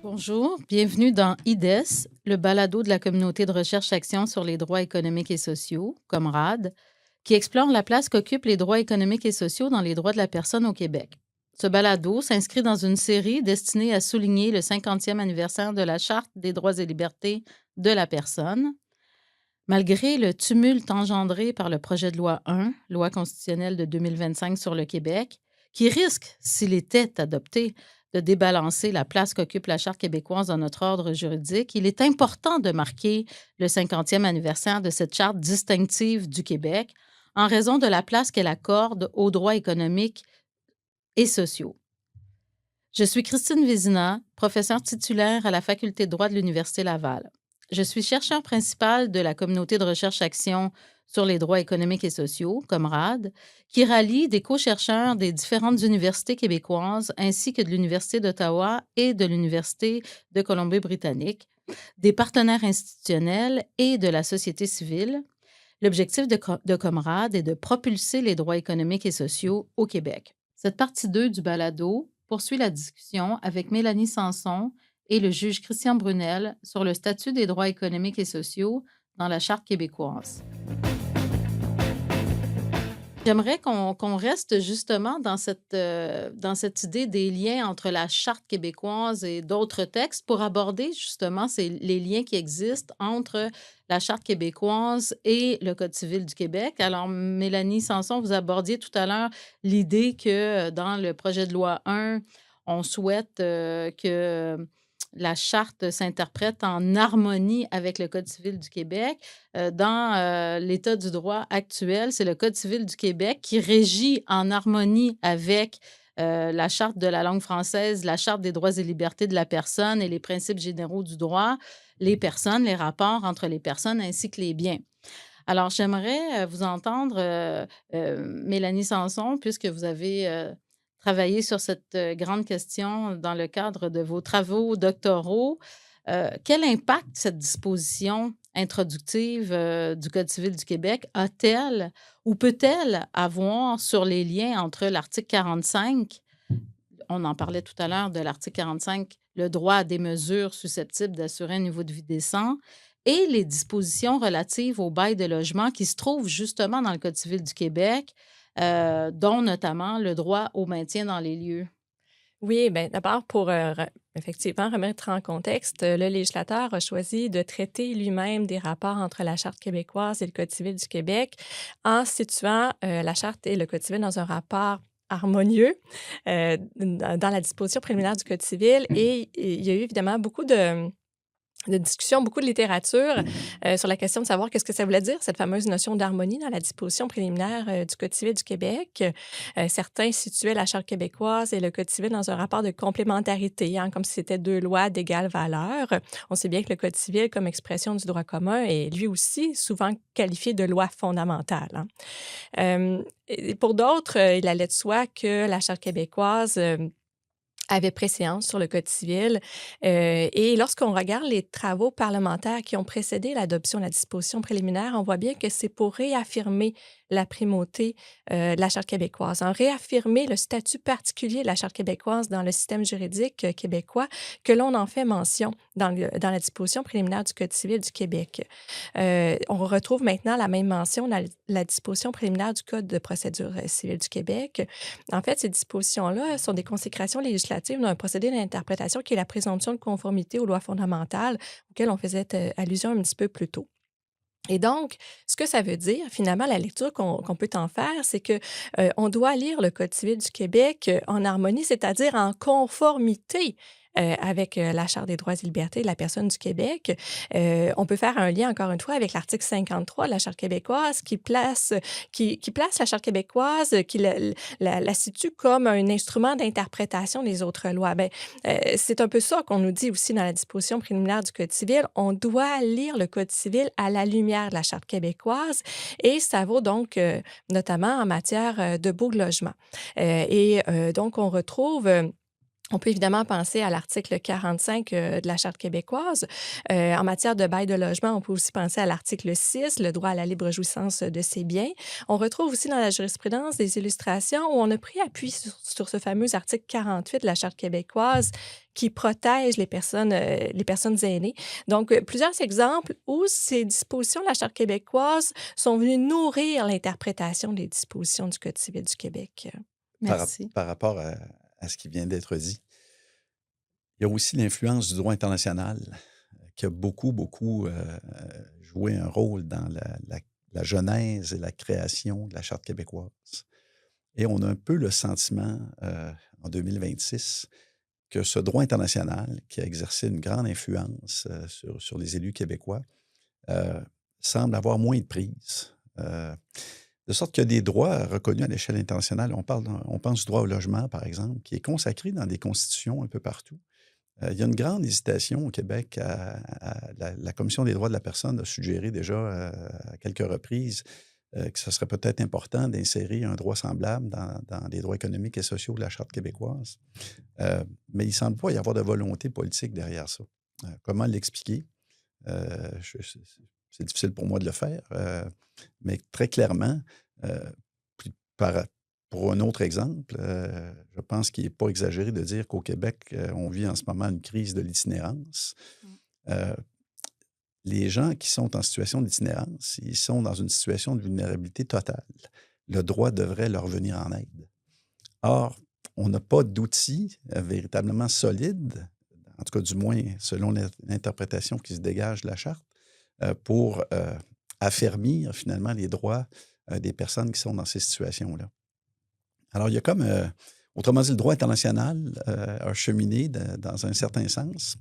Bonjour, bienvenue dans IDES, le balado de la communauté de recherche-action sur les droits économiques et sociaux, COMRAD, qui explore la place qu'occupent les droits économiques et sociaux dans les droits de la personne au Québec. Ce balado s'inscrit dans une série destinée à souligner le 50e anniversaire de la Charte des droits et libertés de la personne. Malgré le tumulte engendré par le projet de loi 1, loi constitutionnelle de 2025 sur le Québec, qui risque, s'il était adopté, de débalancer la place qu'occupe la Charte québécoise dans notre ordre juridique, il est important de marquer le 50e anniversaire de cette charte distinctive du Québec en raison de la place qu'elle accorde aux droits économiques et sociaux. Je suis Christine Vézina, professeure titulaire à la Faculté de droit de l'Université Laval. Je suis chercheur principal de la communauté de recherche-action sur les droits économiques et sociaux, COMRAD, qui rallie des co-chercheurs des différentes universités québécoises ainsi que de l'Université d'Ottawa et de l'Université de Colombie-Britannique, des partenaires institutionnels et de la société civile. L'objectif de COMRAD est de propulser les droits économiques et sociaux au Québec. Cette partie 2 du balado poursuit la discussion avec Mélanie Sanson et le juge Christian Brunel sur le statut des droits économiques et sociaux dans la Charte québécoise. J'aimerais qu'on reste justement dans cette idée des liens entre la Charte québécoise et d'autres textes pour aborder justement les liens qui existent entre la Charte québécoise et le Code civil du Québec. Alors, Mélanie Sanson, vous abordiez tout à l'heure l'idée que dans le projet de loi 1, on souhaite que la Charte s'interprète en harmonie avec le Code civil du Québec. Dans l'état du droit actuel, c'est le Code civil du Québec qui régit en harmonie avec la Charte de la langue française, la Charte des droits et libertés de la personne et les principes généraux du droit, les personnes, les rapports entre les personnes ainsi que les biens. Alors, j'aimerais vous entendre, Mélanie Sanson, puisque vous avez travaillé sur cette grande question dans le cadre de vos travaux doctoraux. Quel impact cette disposition introductive du Code civil du Québec a-t-elle ou peut-elle avoir sur les liens entre l'article 45, on en parlait tout à l'heure de l'article 45, le droit à des mesures susceptibles d'assurer un niveau de vie décent, et les dispositions relatives au bail de logement qui se trouvent justement dans le Code civil du Québec, dont notamment le droit au maintien dans les lieux. Oui, bien, d'abord, pour effectivement remettre en contexte, le législateur a choisi de traiter lui-même des rapports entre la Charte québécoise et le Code civil du Québec en situant la Charte et le Code civil dans un rapport harmonieux dans la disposition préliminaire du Code civil. Et il y a eu évidemment beaucoup de discussions, beaucoup de littérature sur la question de savoir qu'est-ce que ça voulait dire, cette fameuse notion d'harmonie dans la disposition préliminaire du Code civil du Québec. Certains situaient la Charte québécoise et le Code civil dans un rapport de complémentarité, hein, comme si c'était deux lois d'égale valeur. On sait bien que le Code civil, comme expression du droit commun, est lui aussi souvent qualifié de loi fondamentale. Hein. Et pour d'autres, il allait de soi que la Charte québécoise avait préséance sur le Code civil. Et lorsqu'on regarde les travaux parlementaires qui ont précédé l'adoption de la disposition préliminaire, on voit bien que c'est pour réaffirmer la primauté de la Charte québécoise, en réaffirmer le statut particulier de la Charte québécoise dans le système juridique québécois, que l'on en fait mention dans la disposition préliminaire du Code civil du Québec. On retrouve maintenant la même mention dans la disposition préliminaire du Code de procédure civile du Québec. En fait, ces dispositions-là sont des consécrations législatives d'un procédé d'interprétation qui est la présomption de conformité aux lois fondamentales auquel on faisait allusion un petit peu plus tôt. Et donc, ce que ça veut dire, finalement, la lecture qu'on peut en faire, c'est que on doit lire le Code civil du Québec en harmonie, c'est-à-dire en conformité avec la Charte des droits et libertés de la personne du Québec. On peut faire un lien, encore une fois, avec l'article 53 de la Charte québécoise qui place la Charte québécoise, qui la situe comme un instrument d'interprétation des autres lois. Bien, c'est un peu ça qu'on nous dit aussi dans la disposition préliminaire du Code civil. On doit lire le Code civil à la lumière de la Charte québécoise et ça vaut donc notamment en matière de beau logement. Donc, on retrouve On peut évidemment penser à l'article 45 de la Charte québécoise. En matière de bail de logement, on peut aussi penser à l'article 6, le droit à la libre jouissance de ses biens. On retrouve aussi dans la jurisprudence des illustrations où on a pris appui sur ce fameux article 48 de la Charte québécoise qui protège les personnes aînées. Donc, plusieurs exemples où ces dispositions de la Charte québécoise sont venues nourrir l'interprétation des dispositions du Code civil du Québec. Merci. Par rapport à ce qui vient d'être dit, il y a aussi l'influence du droit international qui a beaucoup joué un rôle dans la genèse et la création de la Charte québécoise. Et on a un peu le sentiment, en 2026, que ce droit international, qui a exercé une grande influence sur les élus québécois, euh, semble avoir moins de prise. De sorte qu'il y a des droits reconnus à l'échelle internationale. On pense du droit au logement, par exemple, qui est consacré dans des constitutions un peu partout. Il y a une grande hésitation au Québec. La Commission des droits de la personne a suggéré déjà à quelques reprises que ce serait peut-être important d'insérer un droit semblable dans les droits économiques et sociaux de la Charte québécoise. Mais il ne semble pas y avoir de volonté politique derrière ça. Comment l'expliquer? C'est difficile pour moi de le faire, mais très clairement, puis pour un autre exemple, je pense qu'il n'est pas exagéré de dire qu'au Québec, on vit en ce moment une crise de l'itinérance. Euh, les gens qui sont en situation d'itinérance, ils sont dans une situation de vulnérabilité totale. Le droit devrait leur venir en aide. Or, on n'a pas d'outils véritablement solides, en tout cas du moins selon l'interprétation qui se dégage de la Charte, pour affermir finalement les droits des personnes qui sont dans ces situations-là. Alors, il y a comme, autrement dit, le droit international a cheminé dans un certain sens,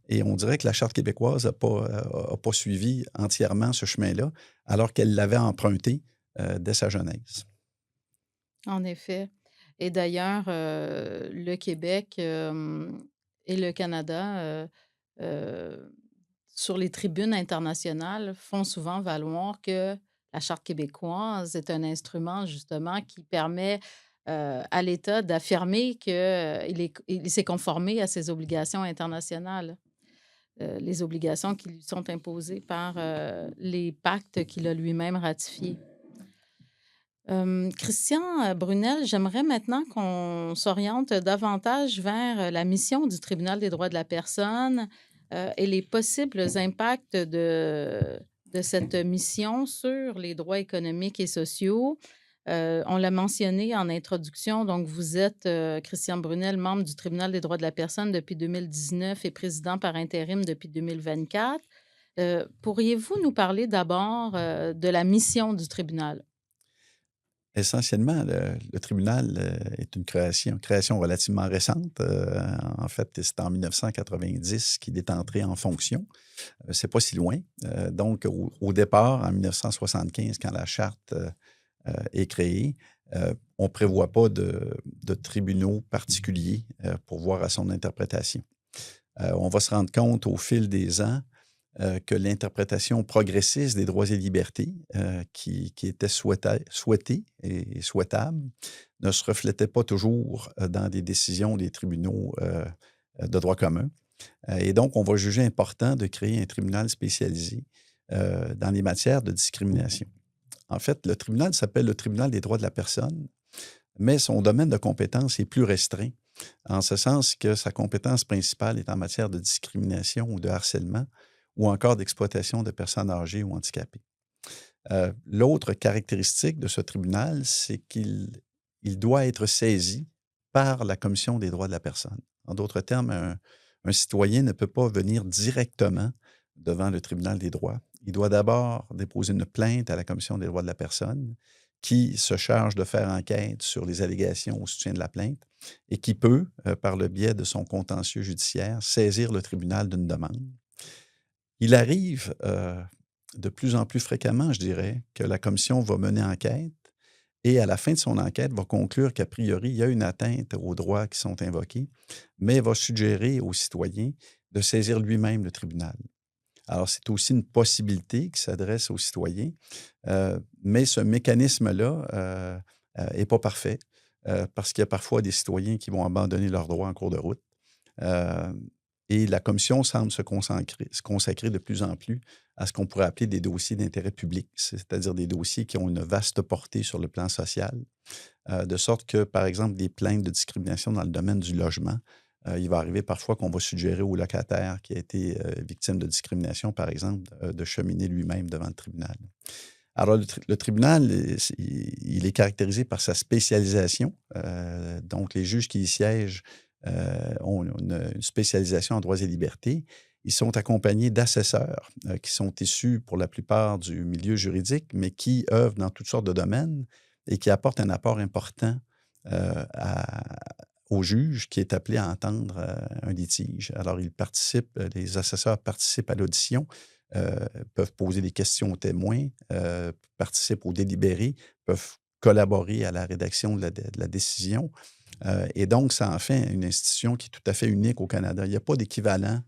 et on dirait que la Charte québécoise n'a pas suivi entièrement ce chemin-là, alors qu'elle l'avait emprunté dès sa genèse. En effet. Et d'ailleurs, le Québec, et le Canada, heu, sur les tribunes internationales, font souvent valoir que la Charte québécoise est un instrument justement qui permet, à l'État d'affirmer qu'il s'est conformé à ses obligations internationales, les obligations qui lui sont imposées par, les pactes qu'il a lui-même ratifiés. Christian, Brunel, j'aimerais maintenant qu'on s'oriente davantage vers, la mission du Tribunal des droits de la personne, et les possibles impacts de cette mission sur les droits économiques et sociaux. On l'a mentionné en introduction, donc vous êtes, Christian Brunel, membre du Tribunal des droits de la personne depuis 2019 et président par intérim depuis 2024. Pourriez-vous nous parler d'abord, de la mission du tribunal? Essentiellement, le tribunal est une création relativement récente. En fait, c'est en 1990 qu'il est entré en fonction. C'est pas si loin. Donc, au départ, en 1975, quand la charte est créée, on ne prévoit pas de tribunaux particuliers pour voir à son interprétation. On va se rendre compte au fil des ans que l'interprétation progressiste des droits et libertés, qui était souhaitée et souhaitable, ne se reflétait pas toujours dans des décisions des tribunaux de droit commun. Et donc, on va juger important de créer un tribunal spécialisé dans les matières de discrimination. En fait, le tribunal s'appelle le Tribunal des droits de la personne, mais son domaine de compétence est plus restreint, en ce sens que sa compétence principale est en matière de discrimination ou de harcèlement, ou encore d'exploitation de personnes âgées ou handicapées. L'autre caractéristique de ce tribunal, c'est qu'il doit être saisi par la Commission des droits de la personne. En d'autres termes, un citoyen ne peut pas venir directement devant le tribunal des droits. Il doit d'abord déposer une plainte à la Commission des droits de la personne qui se charge de faire enquête sur les allégations au soutien de la plainte et qui peut, par le biais de son contentieux judiciaire, saisir le tribunal d'une demande. Il arrive de plus en plus fréquemment, je dirais, que la commission va mener enquête et à la fin de son enquête va conclure qu'a priori, il y a une atteinte aux droits qui sont invoqués, mais va suggérer aux citoyens de saisir lui-même le tribunal. Alors, c'est aussi une possibilité qui s'adresse aux citoyens, mais ce mécanisme-là n'est pas parfait. parce qu'il y a parfois des citoyens qui vont abandonner leurs droits en cours de route. Euh, et la commission semble se consacrer de plus en plus à ce qu'on pourrait appeler des dossiers d'intérêt public, c'est-à-dire des dossiers qui ont une vaste portée sur le plan social, de sorte que, par exemple, des plaintes de discrimination dans le domaine du logement, il va arriver parfois qu'on va suggérer au locataire qui a été victime de discrimination, par exemple, de cheminer lui-même devant le tribunal. Alors, le tribunal, il est caractérisé par sa spécialisation. Donc, les juges qui y siègent ont une spécialisation en droits et libertés. Ils sont accompagnés d'assesseurs qui sont issus pour la plupart du milieu juridique, mais qui œuvrent dans toutes sortes de domaines et qui apportent un apport important au juge qui est appelé à entendre un litige. Alors, les assesseurs participent à l'audition, peuvent poser des questions aux témoins, participent au délibéré, peuvent collaborer à la rédaction de la décision. Et donc, ça en fait une institution qui est tout à fait unique au Canada. Il n'y a pas d'équivalent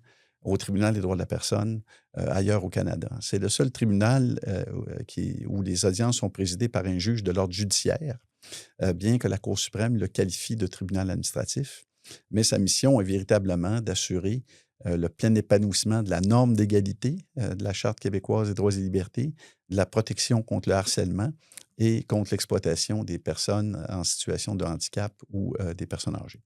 au tribunal des droits de la personne ailleurs au Canada. C'est le seul tribunal où les audiences sont présidées par un juge de l'ordre judiciaire, bien que la Cour suprême le qualifie de tribunal administratif. Mais sa mission est véritablement d'assurer le plein épanouissement de la norme d'égalité de la Charte québécoise des droits et libertés, de la protection contre le harcèlement et contre l'exploitation des personnes en situation de handicap ou des personnes âgées.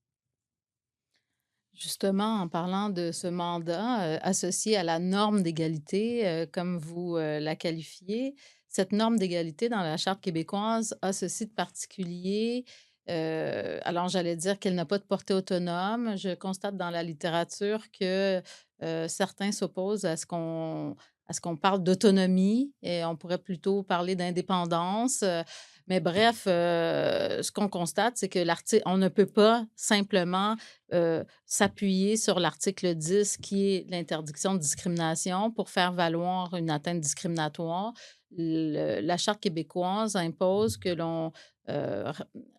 Justement, en parlant de ce mandat associé à la norme d'égalité, comme vous la qualifiez, cette norme d'égalité dans la Charte québécoise a ceci de particulier. Alors, j'allais dire qu'elle n'a pas de portée autonome. Je constate dans la littérature que certains s'opposent à ce qu'on parle d'autonomie et on pourrait plutôt parler d'indépendance. Mais bref, ce qu'on constate, c'est que l'article, on ne peut pas simplement s'appuyer sur l'article 10 qui est l'interdiction de discrimination pour faire valoir une atteinte discriminatoire. La Charte québécoise impose que l'on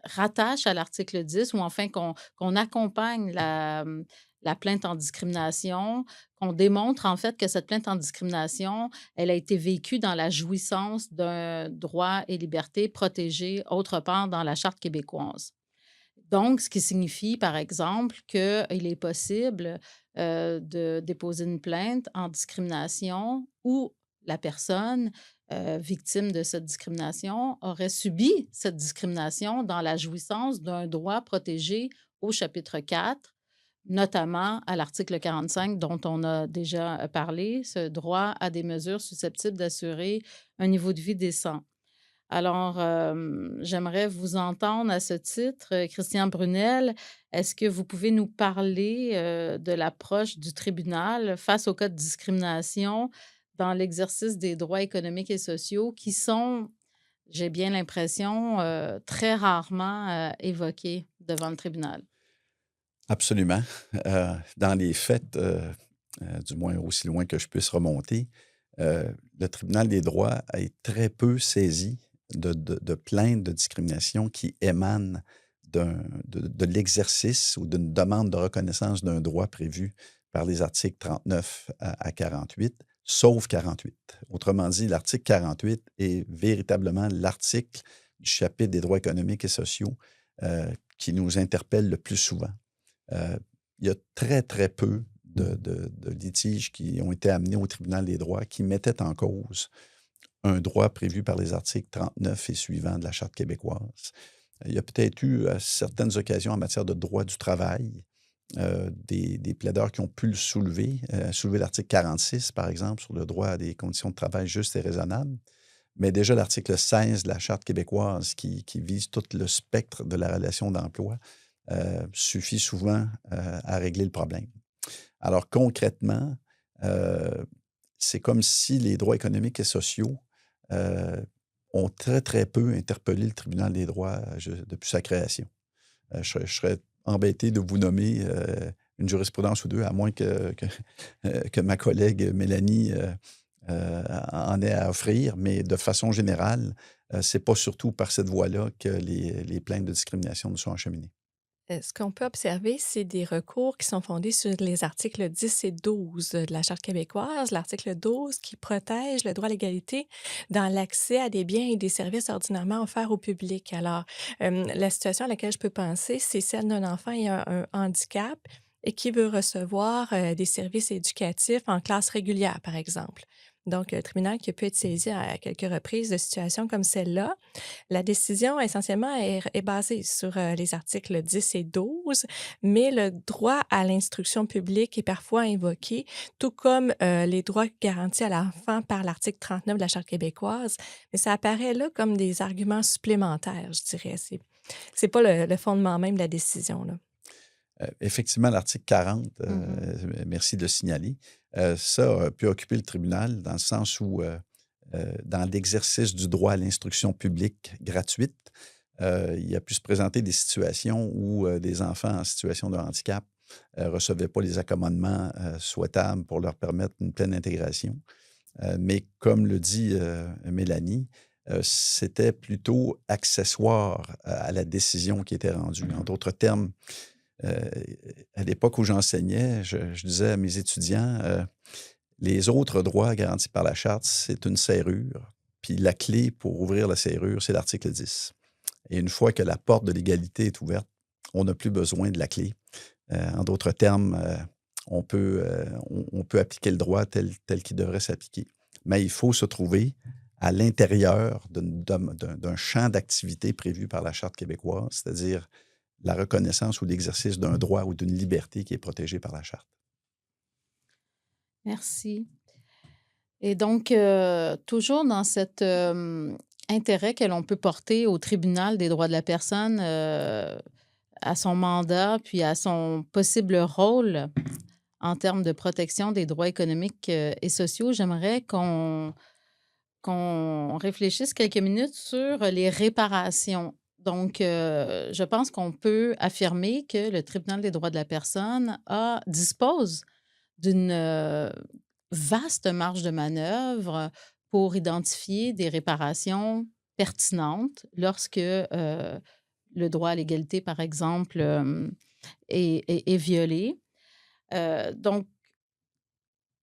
rattache à l'article 10 ou enfin qu'on accompagne la plainte en discrimination, qu'on démontre en fait que cette plainte en discrimination, elle a été vécue dans la jouissance d'un droit et liberté protégé autre part dans la Charte québécoise. Donc, ce qui signifie, par exemple, qu'il est possible de déposer une plainte en discrimination où la personne victime de cette discrimination aurait subi cette discrimination dans la jouissance d'un droit protégé au chapitre 4, notamment à l'article 45 dont on a déjà parlé, ce droit à des mesures susceptibles d'assurer un niveau de vie décent. Alors, j'aimerais vous entendre à ce titre, Christian Brunel. Est-ce que vous pouvez nous parler de l'approche du tribunal face aux cas de discrimination dans l'exercice des droits économiques et sociaux qui sont, j'ai bien l'impression, très rarement évoqués devant le tribunal? Absolument. Dans les faits, du moins aussi loin que je puisse remonter, le tribunal des droits est très peu saisi de plaintes de discrimination qui émanent de l'exercice ou d'une demande de reconnaissance d'un droit prévu par les articles 39 à 48, sauf 48. Autrement dit, l'article 48 est véritablement l'article du chapitre des droits économiques et sociaux qui nous interpelle le plus souvent. Il y a très, très peu de litiges qui ont été amenés au tribunal des droits qui mettaient en cause un droit prévu par les articles 39 et suivants de la Charte québécoise. Il y a peut-être eu à certaines occasions en matière de droit du travail des plaideurs qui ont pu le soulever l'article 46, par exemple, sur le droit à des conditions de travail justes et raisonnables. Mais déjà, l'article 16 de la Charte québécoise qui vise tout le spectre de la relation d'emploi suffit souvent à régler le problème. Alors concrètement, c'est comme si les droits économiques et sociaux ont très, très peu interpellé le tribunal des droits depuis sa création. Je serais embêté de vous nommer une jurisprudence ou deux, à moins que ma collègue Mélanie en ait à offrir, mais de façon générale, c'est pas surtout par cette voie-là que les plaintes de discrimination nous sont acheminées. Ce qu'on peut observer, c'est des recours qui sont fondés sur les articles 10 et 12 de la Charte québécoise. L'article 12 qui protège le droit à l'égalité dans l'accès à des biens et des services ordinairement offerts au public. Alors, la situation à laquelle je peux penser, c'est celle d'un enfant ayant un handicap et qui veut recevoir des services éducatifs en classe régulière, par exemple. Donc, le tribunal qui a pu être saisi à quelques reprises de situations comme celle-là. La décision, essentiellement, est basée sur, les articles 10 et 12, mais le droit à l'instruction publique est parfois invoqué, tout comme, les droits garantis à l'enfant par l'article 39 de la Charte québécoise. Mais ça apparaît là comme des arguments supplémentaires, je dirais. C'est pas le fondement même de la décision, là. Effectivement, l'article 40, Mhm. merci de le signaler, ça a pu occuper le tribunal dans le sens où, dans l'exercice du droit à l'instruction publique gratuite, il a pu se présenter des situations où des enfants en situation de handicap ne recevaient pas les accommodements souhaitables pour leur permettre une pleine intégration. Mais comme le dit Mélanie, c'était plutôt accessoire à la décision qui était rendue. En d'autres termes, euh, à l'époque où j'enseignais, je disais à mes étudiants, les autres droits garantis par la Charte, c'est une serrure. Puis la clé pour ouvrir la serrure, c'est l'article 10. Et une fois que la porte de l'égalité est ouverte, on n'a plus besoin de la clé. En d'autres termes, on peut appliquer le droit tel qu'il devrait s'appliquer. Mais il faut se trouver à l'intérieur d'un champ d'activité prévu par la Charte québécoise, c'est-à-dire la reconnaissance ou l'exercice d'un droit ou d'une liberté qui est protégée par la Charte. Merci. Et donc, toujours dans cet intérêt que l'on peut porter au tribunal des droits de la personne, à son mandat, puis à son possible rôle en termes de protection des droits économiques et sociaux, j'aimerais qu'on réfléchisse quelques minutes sur les réparations. Donc, je pense qu'on peut affirmer que le tribunal des droits de la personne dispose d'une vaste marge de manœuvre pour identifier des réparations pertinentes lorsque le droit à l'égalité, par exemple, est violé. Donc,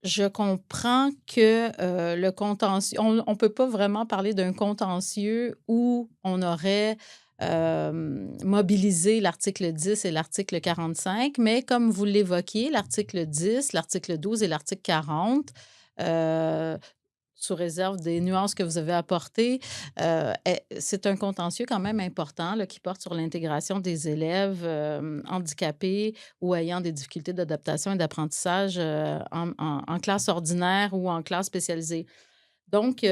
je comprends que le contentieux, on ne peut pas vraiment parler d'un contentieux où on aurait mobilisé l'article 10 et l'article 45, mais comme vous l'évoquiez, l'article 10, l'article 12 et l'article 40, euh, sous réserve des nuances que vous avez apportées, c'est un contentieux quand même important là, qui porte sur l'intégration des élèves handicapés ou ayant des difficultés d'adaptation et d'apprentissage en classe ordinaire ou en classe spécialisée. Donc,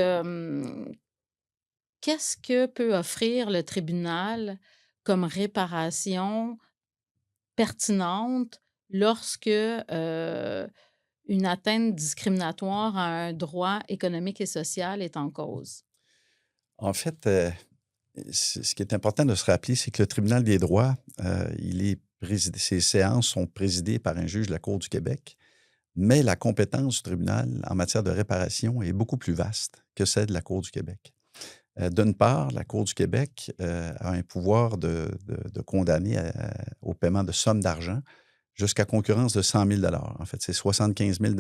qu'est-ce que peut offrir le tribunal comme réparation pertinente lorsque une atteinte discriminatoire à un droit économique et social est en cause? En fait, ce qui est important de se rappeler, c'est que le tribunal des droits, ses séances sont présidées par un juge de la Cour du Québec, mais la compétence du tribunal en matière de réparation est beaucoup plus vaste que celle de la Cour du Québec. D'une part, la Cour du Québec a un pouvoir de condamner au paiement de sommes d'argent jusqu'à concurrence de 100 000 En fait, c'est 75 000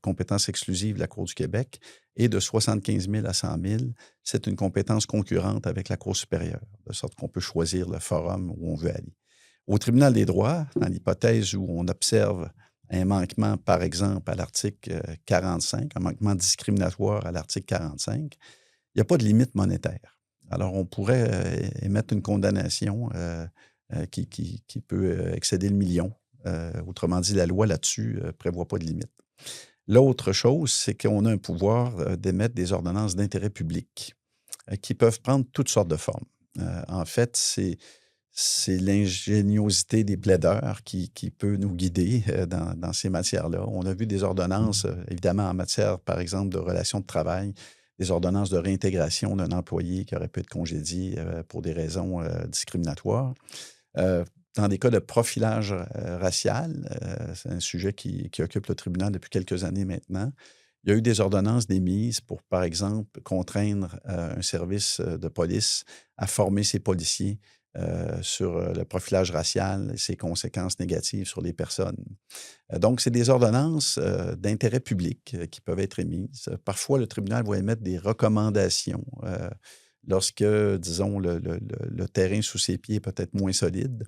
compétence exclusive de la Cour du Québec, et de 75 000 à 100 000, c'est une compétence concurrente avec la Cour supérieure, de sorte qu'on peut choisir le forum où on veut aller. Au tribunal des droits, dans l'hypothèse où on observe un manquement, par exemple, à l'article 45, un manquement discriminatoire à l'article 45, il n'y a pas de limite monétaire. Alors, on pourrait émettre une condamnation qui peut excéder le million. Autrement dit, la loi là-dessus ne prévoit pas de limite. L'autre chose, c'est qu'on a un pouvoir d'émettre des ordonnances d'intérêt public qui peuvent prendre toutes sortes de formes. En fait, c'est l'ingéniosité des plaideurs qui peut nous guider dans ces matières-là. On a vu des ordonnances, évidemment, en matière, par exemple, de relations de travail, des ordonnances de réintégration d'un employé qui aurait pu être congédié pour des raisons discriminatoires. Dans des cas de profilage racial, c'est un sujet qui occupe le tribunal depuis quelques années maintenant. Il y a eu des ordonnances d'émises pour, par exemple, contraindre un service de police à former ses policiers sur le profilage racial et ses conséquences négatives sur les personnes. Donc, c'est des ordonnances d'intérêt public qui peuvent être émises. Parfois, le tribunal va émettre des recommandations lorsque, disons, le terrain sous ses pieds est peut-être moins solide.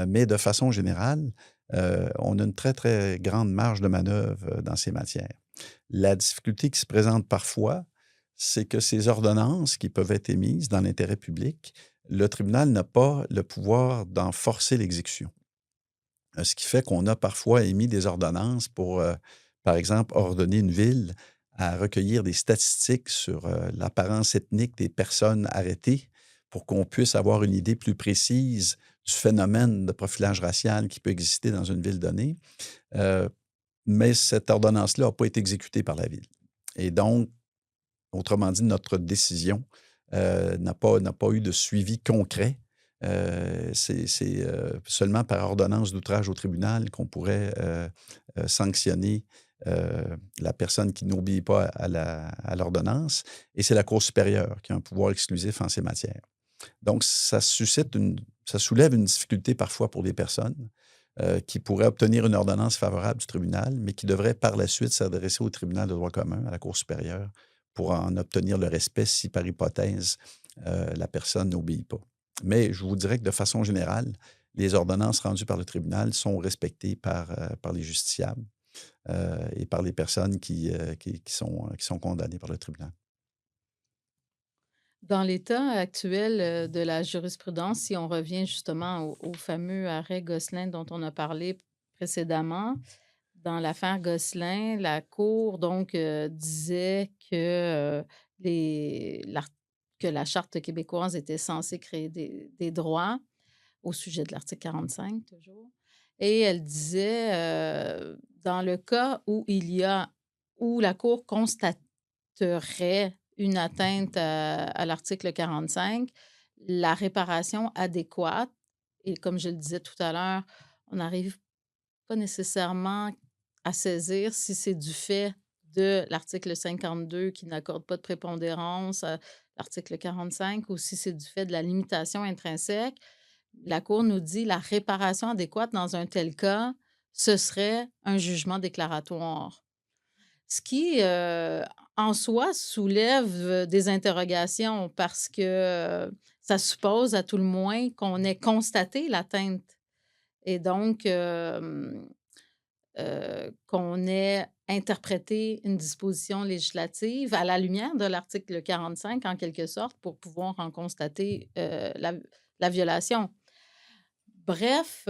Mais de façon générale, on a une très, très grande marge de manœuvre dans ces matières. La difficulté qui se présente parfois, c'est que ces ordonnances qui peuvent être émises dans l'intérêt public, le tribunal n'a pas le pouvoir d'en forcer l'exécution. Ce qui fait qu'on a parfois émis des ordonnances pour, par exemple, ordonner une ville à recueillir des statistiques sur l'apparence ethnique des personnes arrêtées pour qu'on puisse avoir une idée plus précise du phénomène de profilage racial qui peut exister dans une ville donnée. Mais cette ordonnance-là n'a pas été exécutée par la ville. Et donc, autrement dit, notre décision n'a pas eu de suivi concret. C'est seulement par ordonnance d'outrage au tribunal qu'on pourrait sanctionner la personne qui n'obéit pas à l'ordonnance. Et c'est la Cour supérieure qui a un pouvoir exclusif en ces matières. Donc, ça soulève une difficulté parfois pour des personnes qui pourraient obtenir une ordonnance favorable du tribunal, mais qui devraient par la suite s'adresser au tribunal de droit commun, à la Cour supérieure, pour en obtenir le respect si, par hypothèse, la personne n'obéit pas. Mais je vous dirais que de façon générale, les ordonnances rendues par le tribunal sont respectées par les justiciables et par les personnes qui sont condamnées par le tribunal. Dans l'état actuel de la jurisprudence, si on revient justement au fameux arrêt Gosselin dont on a parlé précédemment, dans l'affaire Gosselin, la Cour donc disait que la Charte québécoise était censée créer des droits au sujet de l'article 45 toujours. Et elle disait, dans le cas où la Cour constaterait une atteinte à l'article 45, la réparation adéquate, et comme je le disais tout à l'heure, on n'arrive pas nécessairement à saisir si c'est du fait de l'article 52 qui n'accorde pas de prépondérance à l'article 45 ou si c'est du fait de la limitation intrinsèque. La Cour nous dit la réparation adéquate dans un tel cas, ce serait un jugement déclaratoire. Ce qui, en soi, soulève des interrogations parce que ça suppose à tout le moins qu'on ait constaté l'atteinte et donc qu'on ait interprété une disposition législative à la lumière de l'article 45, en quelque sorte, pour pouvoir en constater la violation. Bref,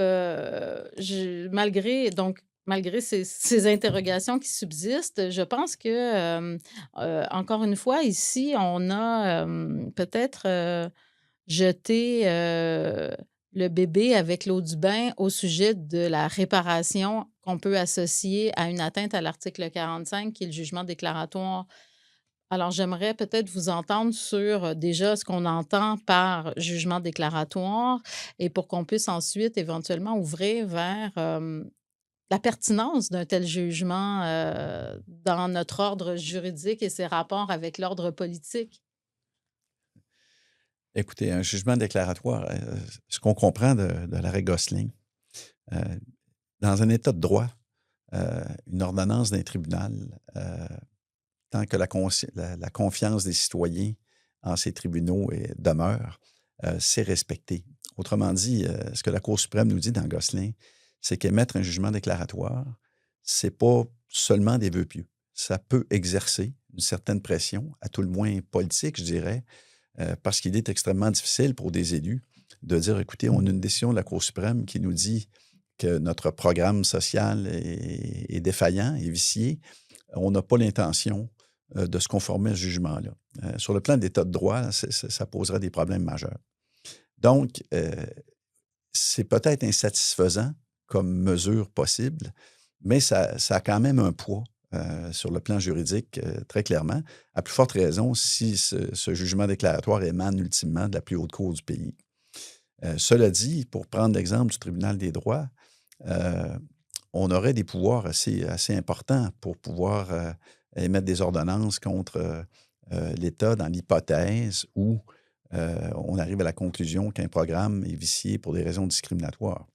malgré ces interrogations qui subsistent, je pense que, encore une fois, ici, on a peut-être jeté le bébé avec l'eau du bain au sujet de la réparation qu'on peut associer à une atteinte à l'article 45, qui est le jugement déclaratoire. Alors, j'aimerais peut-être vous entendre sur déjà ce qu'on entend par jugement déclaratoire et pour qu'on puisse ensuite éventuellement ouvrir vers la pertinence d'un tel jugement dans notre ordre juridique et ses rapports avec l'ordre politique. Écoutez, un jugement déclaratoire, ce qu'on comprend de l'arrêt Gosselin, euh, dans un état de droit, une ordonnance d'un tribunal, tant que la confiance des citoyens en ces tribunaux demeure, c'est respecté. Autrement dit, ce que la Cour suprême nous dit dans Gosselin, c'est qu'émettre un jugement déclaratoire, c'est pas seulement des vœux pieux. Ça peut exercer une certaine pression, à tout le moins politique, je dirais, parce qu'il est extrêmement difficile pour des élus de dire, écoutez, on a une décision de la Cour suprême qui nous dit que notre programme social est défaillant, est vicié. On n'a pas l'intention de se conformer à ce jugement-là. Sur le plan de l'état de droit, ça poserait des problèmes majeurs. Donc, c'est peut-être insatisfaisant comme mesure possible, mais ça a quand même un poids sur le plan juridique, très clairement, à plus forte raison si ce jugement déclaratoire émane ultimement de la plus haute cour du pays. Cela dit, pour prendre l'exemple du tribunal des droits, on aurait des pouvoirs assez importants pour pouvoir émettre des ordonnances contre l'État dans l'hypothèse où on arrive à la conclusion qu'un programme est vicié pour des raisons discriminatoires.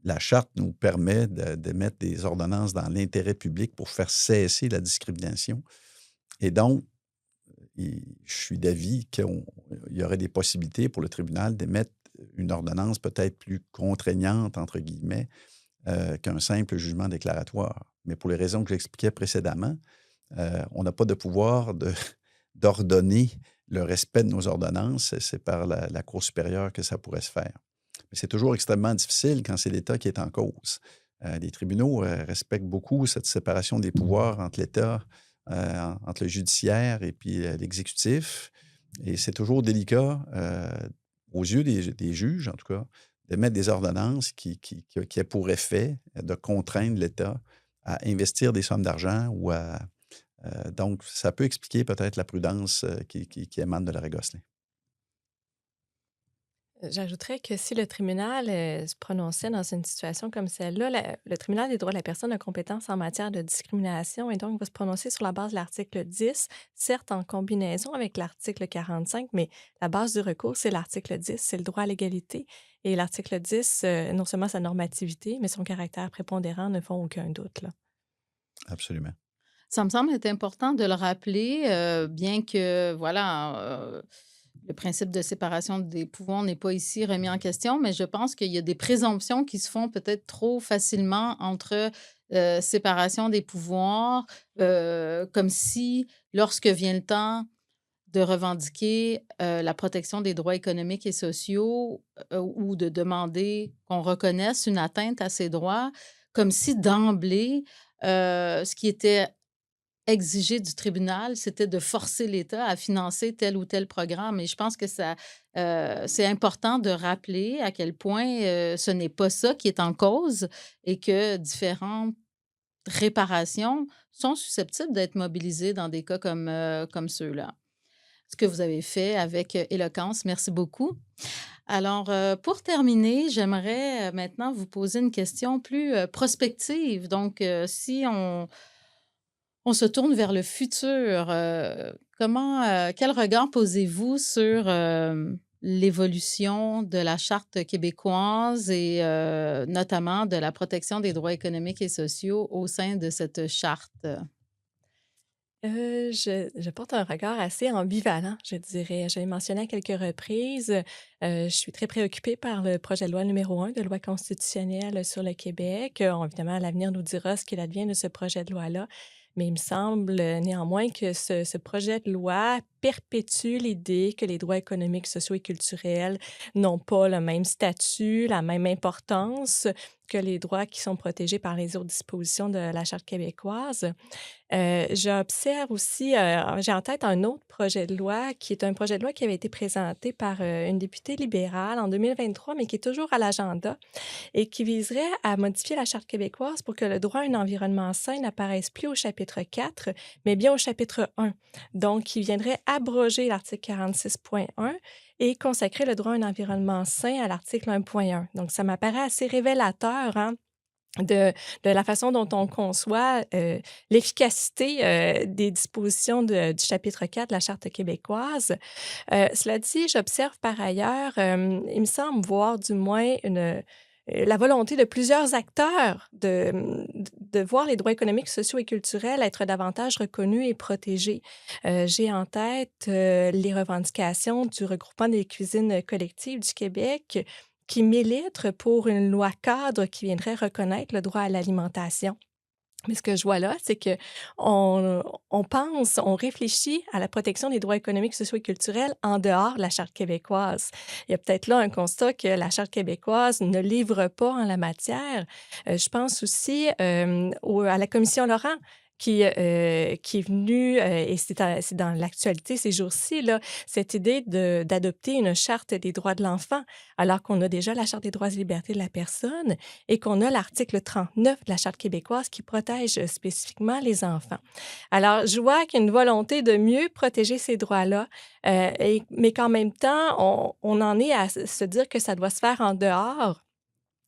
La charte nous permet d'émettre des ordonnances dans l'intérêt public pour faire cesser la discrimination. Et donc, je suis d'avis qu'il y aurait des possibilités pour le tribunal d'émettre une ordonnance peut-être plus contraignante, entre guillemets, qu'un simple jugement déclaratoire. Mais pour les raisons que j'expliquais précédemment, on n'a pas de pouvoir d'ordonner le respect de nos ordonnances. C'est par la Cour supérieure que ça pourrait se faire. Mais c'est toujours extrêmement difficile quand c'est l'État qui est en cause. Les tribunaux respectent beaucoup cette séparation des pouvoirs entre l'État, entre le judiciaire et puis l'exécutif. Et c'est toujours délicat, aux yeux des juges, en tout cas, d'émettre des ordonnances qui aient pour effet de contraindre l'État à investir des sommes d'argent ou à. Donc, ça peut expliquer peut-être la prudence qui émane de l'arrêt Gosselin. J'ajouterais que si le tribunal se prononçait dans une situation comme celle-là, le tribunal des droits de la personne a compétence en matière de discrimination et donc va se prononcer sur la base de l'article 10, certes en combinaison avec l'article 45, mais la base du recours, c'est l'article 10, c'est le droit à l'égalité. Et l'article 10, non seulement sa normativité, mais son caractère prépondérant ne font aucun doute, là. Absolument. Ça me semble être important de le rappeler, bien que, voilà, le principe de séparation des pouvoirs n'est pas ici remis en question, mais je pense qu'il y a des présomptions qui se font peut-être trop facilement entre séparation des pouvoirs, comme si, lorsque vient le temps de revendiquer la protection des droits économiques et sociaux ou de demander qu'on reconnaisse une atteinte à ces droits, comme si d'emblée, ce qui était exigé du tribunal, c'était de forcer l'État à financer tel ou tel programme. Et je pense que c'est important de rappeler à quel point ce n'est pas ça qui est en cause et que différentes réparations sont susceptibles d'être mobilisées dans des cas comme ceux-là. Ce que vous avez fait avec éloquence, merci beaucoup. Alors, pour terminer, j'aimerais maintenant vous poser une question plus prospective. Donc, si on se tourne vers le futur. Quel regard posez-vous sur l'évolution de la Charte québécoise et notamment de la protection des droits économiques et sociaux au sein de cette charte? Je porte un regard assez ambivalent, je dirais. J'avais mentionné à quelques reprises, je suis très préoccupée par le projet de loi numéro 1 de loi constitutionnelle sur le Québec. Évidemment, l'avenir nous dira ce qu'il advient de ce projet de loi-là, mais il me semble néanmoins que ce projet de loi perpétue l'idée que les droits économiques, sociaux et culturels n'ont pas le même statut, la même importance que les droits qui sont protégés par les autres dispositions de la Charte québécoise. J'observe aussi, j'ai en tête un autre projet de loi qui est un projet de loi qui avait été présenté par, une députée libérale en 2023, mais qui est toujours à l'agenda et qui viserait à modifier la Charte québécoise pour que le droit à un environnement sain n'apparaisse plus au chapitre 4, mais bien au chapitre 1. Donc, qui viendrait abroger l'article 46.1 et consacrer le droit à un environnement sain à l'article 1.1. Donc, ça m'apparaît assez révélateur, hein, de la façon dont on conçoit l'efficacité des dispositions du chapitre 4 de la Charte québécoise. Cela dit, j'observe par ailleurs, il me semble voir du moins la volonté de plusieurs acteurs de voir les droits économiques, sociaux et culturels être davantage reconnus et protégés. J'ai en tête les revendications du regroupement des cuisines collectives du Québec qui milite pour une loi cadre qui viendrait reconnaître le droit à l'alimentation. Mais ce que je vois là, c'est qu'on pense, on réfléchit à la protection des droits économiques, sociaux et culturels en dehors de la Charte québécoise. Il y a peut-être là un constat que la Charte québécoise ne livre pas en la matière. Je pense aussi à la Commission Laurent, qui est venue, et c'est dans l'actualité ces jours-ci, là, cette idée d'adopter une charte des droits de l'enfant, alors qu'on a déjà la Charte des droits et libertés de la personne et qu'on a l'article 39 de la Charte québécoise qui protège spécifiquement les enfants. Alors, je vois qu'il y a une volonté de mieux protéger ces droits-là, mais qu'en même temps, on en est à se dire que ça doit se faire en dehors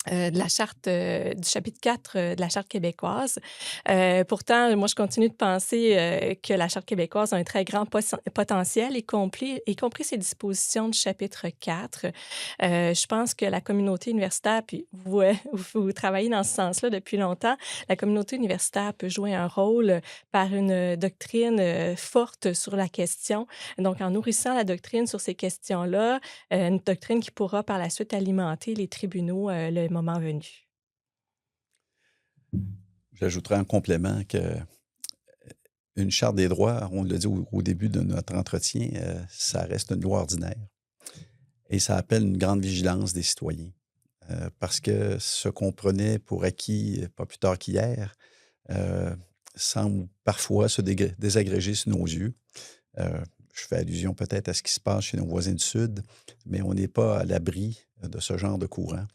de la charte, du chapitre 4 de la Charte québécoise. Pourtant, moi, je continue de penser que la Charte québécoise a un très grand potentiel, y compris ses dispositions du chapitre 4. Je pense que la communauté universitaire, puis vous, vous travaillez dans ce sens-là depuis longtemps, la communauté universitaire peut jouer un rôle par une doctrine forte sur la question. Donc, en nourrissant la doctrine sur ces questions-là, une doctrine qui pourra par la suite alimenter les tribunaux le moment venu. J'ajouterais en complément que une charte des droits, on l'a dit au début de notre entretien, ça reste une loi ordinaire. Et ça appelle une grande vigilance des citoyens. Parce que ce qu'on prenait pour acquis pas plus tard qu'hier semble parfois se désagréger sous nos yeux. Je fais allusion peut-être à ce qui se passe chez nos voisins du Sud, mais on n'est pas à l'abri de ce genre de courant.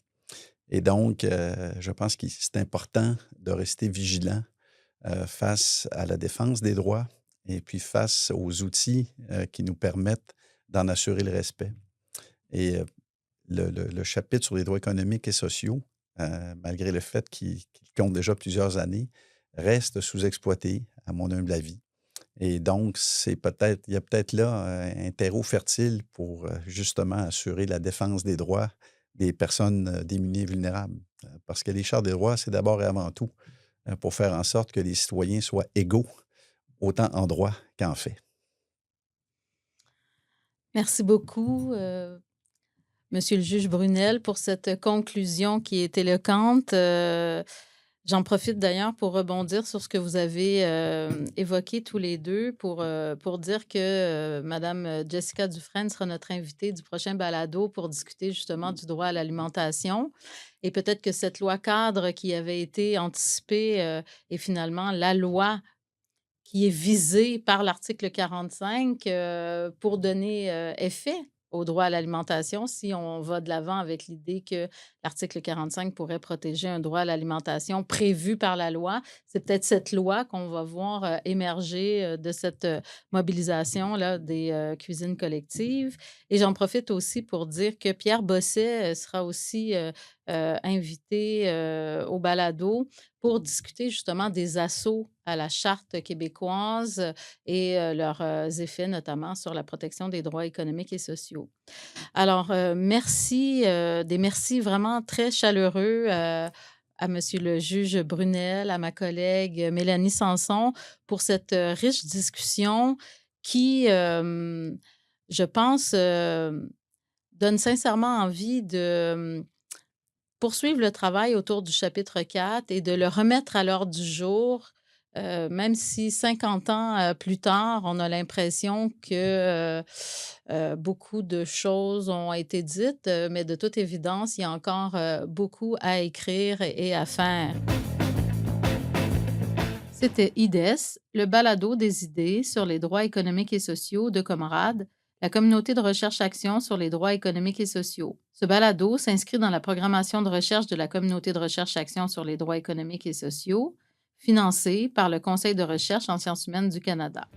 Et donc, je pense que c'est important de rester vigilant face à la défense des droits et puis face aux outils qui nous permettent d'en assurer le respect. Et le chapitre sur les droits économiques et sociaux, malgré le fait qu'il compte déjà plusieurs années, reste sous-exploité, à mon humble avis. Et donc, il y a peut-être là un terreau fertile pour justement assurer la défense des droits des personnes démunies et vulnérables. Parce que les chartes des droits, c'est d'abord et avant tout pour faire en sorte que les citoyens soient égaux, autant en droit qu'en fait. Merci beaucoup, Monsieur le juge Brunel, pour cette conclusion qui est éloquente. J'en profite d'ailleurs pour rebondir sur ce que vous avez évoqué tous les deux pour dire que Madame Jessica Dufresne sera notre invitée du prochain balado pour discuter justement du droit à l'alimentation. Et peut-être que cette loi cadre qui avait été anticipée est finalement la loi qui est visée par l'article 45 pour donner effet au droit à l'alimentation si on va de l'avant avec l'idée que l'article 45 pourrait protéger un droit à l'alimentation prévu par la loi. C'est peut-être cette loi qu'on va voir émerger de cette mobilisation-là des cuisines collectives. Et j'en profite aussi pour dire que Pierre Bosset sera aussi invité au balado pour discuter justement des assauts à la Charte québécoise et leurs effets, notamment sur la protection des droits économiques et sociaux. Alors, des merci vraiment très chaleureux à Monsieur le juge Brunel, à ma collègue Mélanie Sanson pour cette riche discussion qui, je pense, donne sincèrement envie de poursuivre le travail autour du chapitre 4 et de le remettre à l'ordre du jour, même si 50 ans plus tard, on a l'impression que beaucoup de choses ont été dites, mais de toute évidence, il y a encore beaucoup à écrire et à faire. C'était IDES, le balado des idées sur les droits économiques et sociaux de Comrade, la communauté de recherche-action sur les droits économiques et sociaux. Ce balado s'inscrit dans la programmation de recherche de la communauté de recherche-action sur les droits économiques et sociaux, financée par le Conseil de recherche en sciences humaines du Canada.